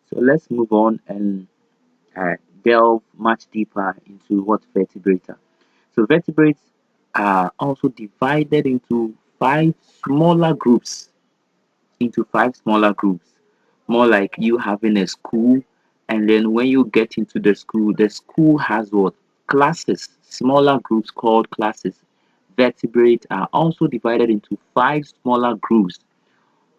So let's move on and uh, delve much deeper into what vertebrates are. So vertebrates are also divided into five smaller groups, more like you having a school. And then when you get into the school has what? Classes, smaller groups called classes. Vertebrates are also divided into five smaller groups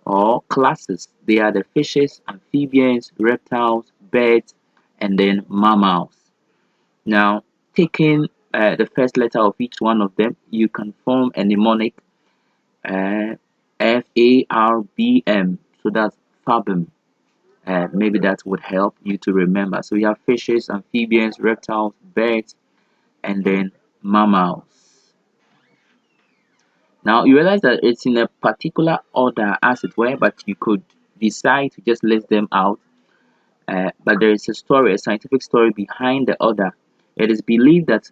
or classes. They are the fishes, amphibians, reptiles, birds, and then mammals. Now, taking the first letter of each one of them, you can form a mnemonic, uh, FARBM. So that's fabum. Maybe that would help you to remember. So we have fishes, amphibians, reptiles, birds, and then mammals. Now you realize that it's in a particular order, as it were, but you could decide to just list them out. But there is a story, a scientific story behind the order. It is believed that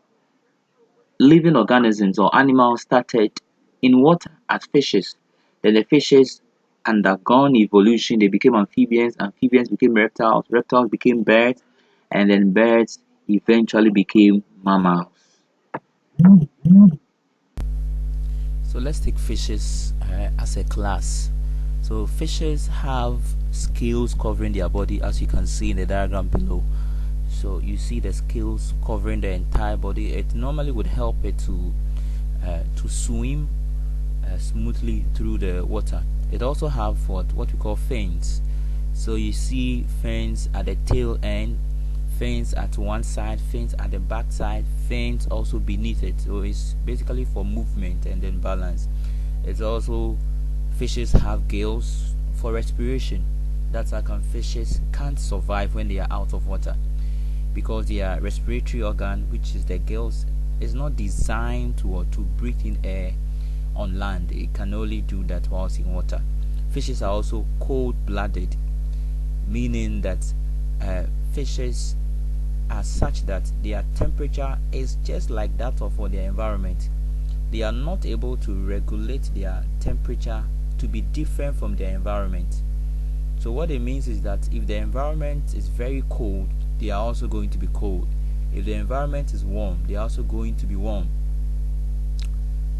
living organisms or animals started in water as fishes. Then the fishes undergone evolution. They became amphibians. Amphibians became reptiles. Reptiles became birds. And then birds eventually became mammals. So let's take fishes as a class. So fishes have scales covering their body, as you can see in the diagram below. So you see the scales covering the entire body. It normally would help it to swim smoothly through the water. It also have what we call fins. So you see fins at the tail end, fins at one side, fins at the back side, fins also beneath it. So it's basically for movement and then balance. It's also, fishes have gills for respiration. That's how come fishes can't survive when they are out of water, because their respiratory organ, which is the gills, is not designed to breathe in air on land. It can only do that whilst in water. Fishes are also cold-blooded, meaning that fishes are such that their temperature is just like that of their environment. They are not able to regulate their temperature to be different from their environment. So what it means is that if the environment is very cold, they are also going to be cold. If the environment is warm, they are also going to be warm.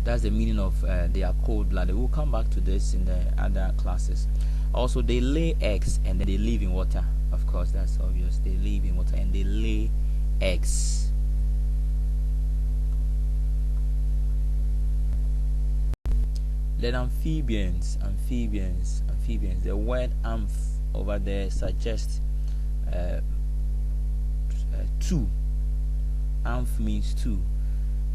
That's the meaning of they are cold-blooded. We'll come back to this in the other classes. Also, they lay eggs and they live in water. Of course, that's obvious. They live in water and they lay eggs. Then amphibians. The word amph over there suggests two. Amph means two.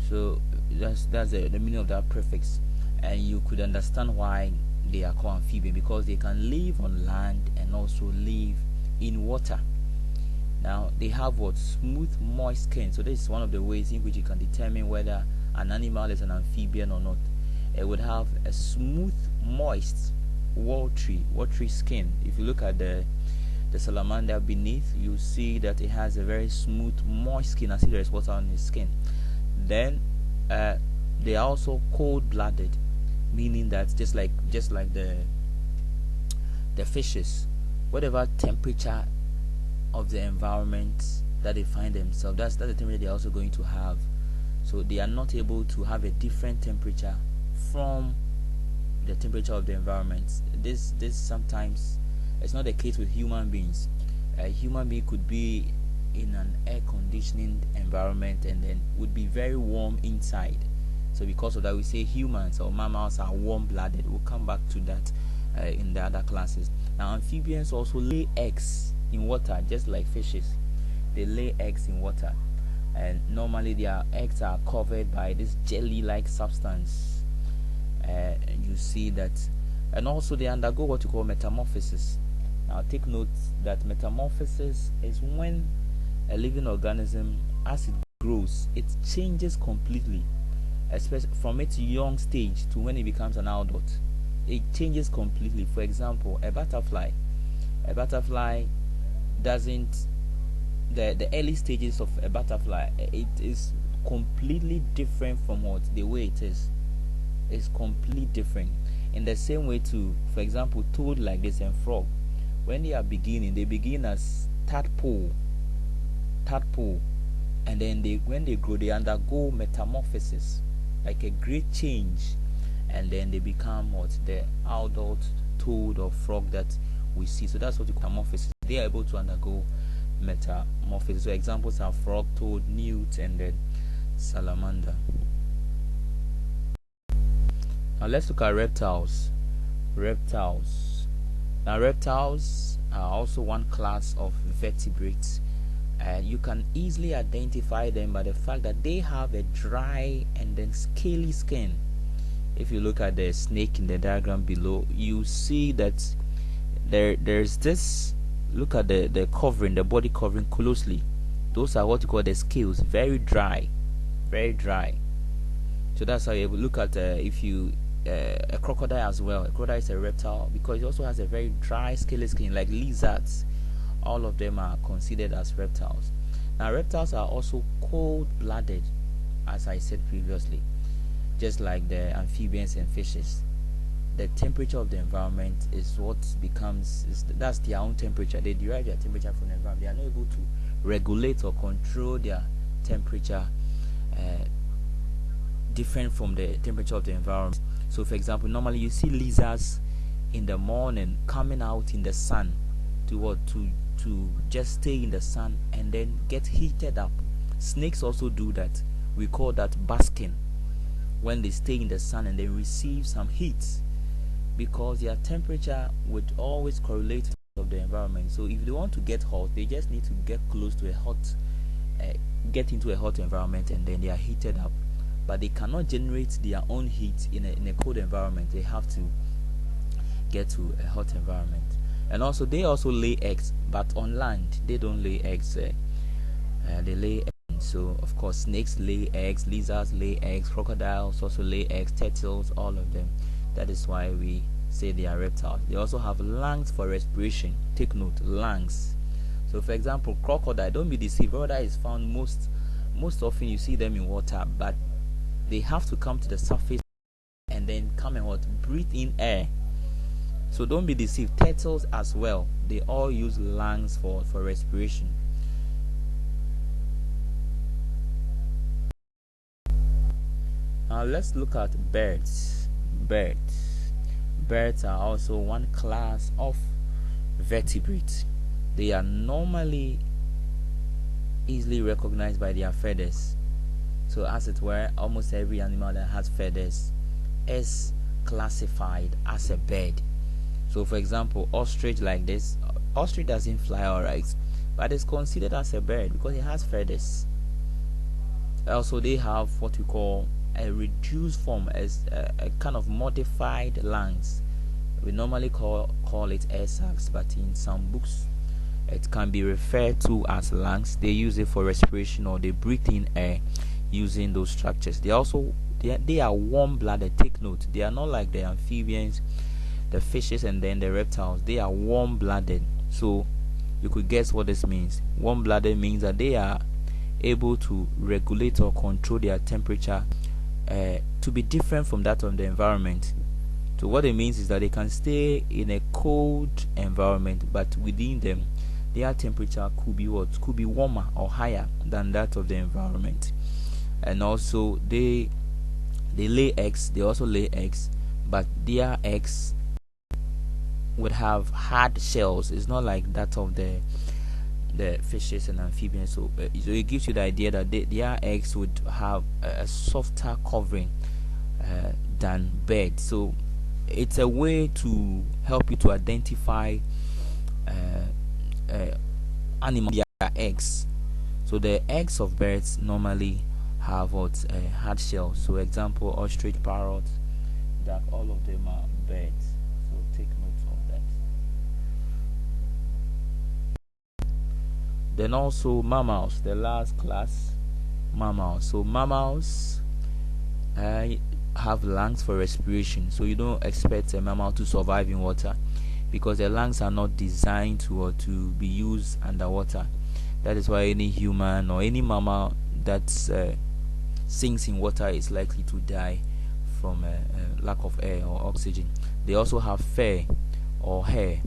So that's the meaning of that prefix, and you could understand why they are called amphibian, because they can live on land and also live in water. Now they have what? Smooth, moist skin. So this is one of the ways in which you can determine whether an animal is an amphibian or not. It would have a smooth, moist, watery skin. If you look at the salamander beneath, you see that it has a very smooth, moist skin, as if there is water on its skin. Then they are also cold-blooded, meaning that just like the fishes, whatever temperature of the environment that they find themselves, that's the temperature they're also going to have. So they are not able to have a different temperature from the temperature of the environment. This sometimes, it's not the case with human beings. A human being could be in an air conditioning environment and then would be very warm inside. So because of that, we say humans or mammals are warm-blooded. We'll come back to that in the other classes. Now amphibians also lay eggs in water, just like fishes. They lay eggs in water, and normally their eggs are covered by this jelly-like substance. And you see that, and also they undergo what you call metamorphosis. Now take note that metamorphosis is when a living organism, as it grows, it changes completely, especially from its young stage to when it becomes an adult. It changes completely. For example, a butterfly doesn't, the early stages of a butterfly, it is completely different from what the way it is. It's completely different. In the same way to, for example, toad like this and frog. When they are beginning, they begin as tadpole, and then when they grow, they undergo metamorphosis, like a great change, and then they become what the adult toad or frog that we see. So that's what we call metamorphosis. They are able to undergo metamorphosis. So examples are frog, toad, newt, and then salamander. Now let's look at reptiles. Now reptiles are also one class of vertebrates. You can easily identify them by the fact that they have a dry and then scaly skin. If you look at the snake in the diagram below, you see that there's this. Look at the covering, the body covering closely. Those are what you call the scales, very dry. So that's how you look at if you a crocodile as well. A crocodile is a reptile because it also has a very dry scaly skin, like lizards. All of them are considered as reptiles. Now reptiles are also cold-blooded, as I said previously, just like the amphibians and fishes. The temperature of the environment is what that's their own temperature. They derive their temperature from the environment. They are not able to regulate or control their temperature different from the temperature of the environment. So for example, normally you see lizards in the morning coming out in the sun to just stay in the sun and then get heated up. Snakes also do that. We call that basking, when they stay in the sun and they receive some heat, because their temperature would always correlate with the environment. So if they want to get hot, they just need to get close to get into a hot environment, and then they are heated up. But they cannot generate their own heat in a cold environment. They have to get to a hot environment. And also they also lay eggs, but on land they don't lay eggs. They lay eggs. So of course snakes lay eggs, lizards lay eggs, crocodiles also lay eggs, turtles, all of them. That is why we say they are reptiles. They also have lungs for respiration. Take note, lungs. So for example, crocodile, don't be deceived, crocodile is found most often you see them in water, but they have to come to the surface and then come and breathe in air. So don't be deceived. Turtles as well, they all use lungs for respiration. Now let's look at birds. Birds are also one class of vertebrates. They are normally easily recognized by their feathers. So as it were, almost every animal that has feathers is classified as a bird. So for example, ostrich, like this, ostrich doesn't fly alright, but it's considered as a bird because it has feathers. Also they have what we call a reduced form, as a kind of modified lungs. We normally call it air sacs, but in some books it can be referred to as lungs. They use it for respiration, or they breathe in air using those structures. They are warm-blooded. Take note, they are not like the amphibians, the fishes, and then the reptiles. They are warm-blooded. So you could guess what this means. Warm-blooded means that they are able to regulate or control their temperature to be different from that of the environment. So what it means is that they can stay in a cold environment, but within them their temperature could be warmer or higher than that of the environment. And also they lay eggs. They also lay eggs, but their eggs would have hard shells. It's not like that of the fishes and amphibians. So it gives you the idea that their eggs would have a softer covering than birds. So it's a way to help you to identify animal their eggs. So the eggs of birds normally have hard shells. So example, ostrich, parrot, duck, all of them are birds. So take note of that. Then also mammals, the last class, mammals. So mammals have lungs for respiration. So you don't expect a mammal to survive in water, because their lungs are not designed to be used underwater. That is why any human or any mammal that sinks in water is likely to die from a lack of air or oxygen. They also have fur or hair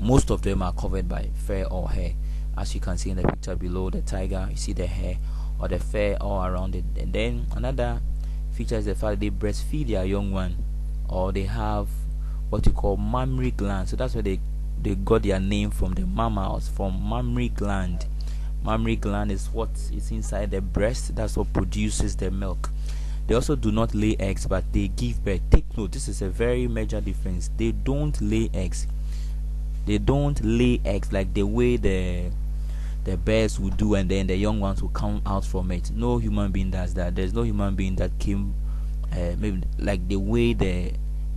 Most of them are covered by fur or hair. As you can see in the picture below, the tiger, you see the hair or the fur all around it. And then another feature is the fact that they breastfeed their young one, or they have what you call mammary gland. So that's where they got their name from, the mammals, from mammary gland. Mammary gland is what is inside the breast. That's what produces the milk. They also do not lay eggs, but they give birth. Take note, this is a very major difference. They don't lay eggs. They don't lay eggs like the way the birds will do, and then the young ones will come out from it. No human being does that. There's no human being that came maybe like the way the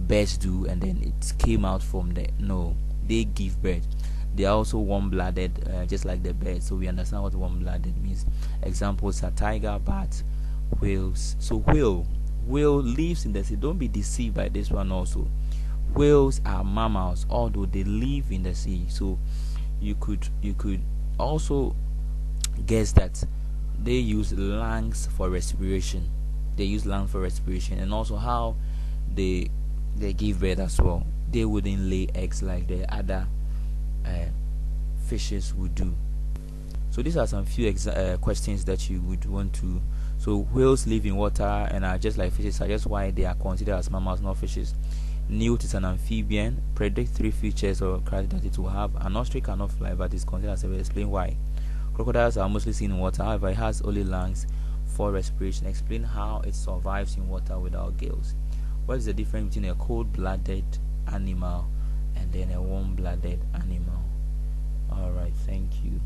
birds do, and then it came out from the. No, they give birth. They are also warm-blooded, just like the birds. So we understand what warm-blooded means. Examples are tiger, bat, whales. So whale lives in the sea. Don't be deceived by this one also. Whales are mammals, although they live in the sea. So you could also guess that they use lungs for respiration. They use lungs for respiration, and also how they give birth as well. They wouldn't lay eggs like the other fishes would do. So these are some few questions that you would want to. So whales live in water and are just like fishes. Are just why they are considered as mammals, not fishes. Newt is an amphibian. Predict 3 features or characteristics that it will have. An ostrich cannot fly, but is considered as a. Explain why. Crocodiles are mostly seen in water. However, it has only lungs for respiration. Explain how it survives in water without gills. What is the difference between a cold-blooded animal and then a warm-blooded animal? All right, thank you.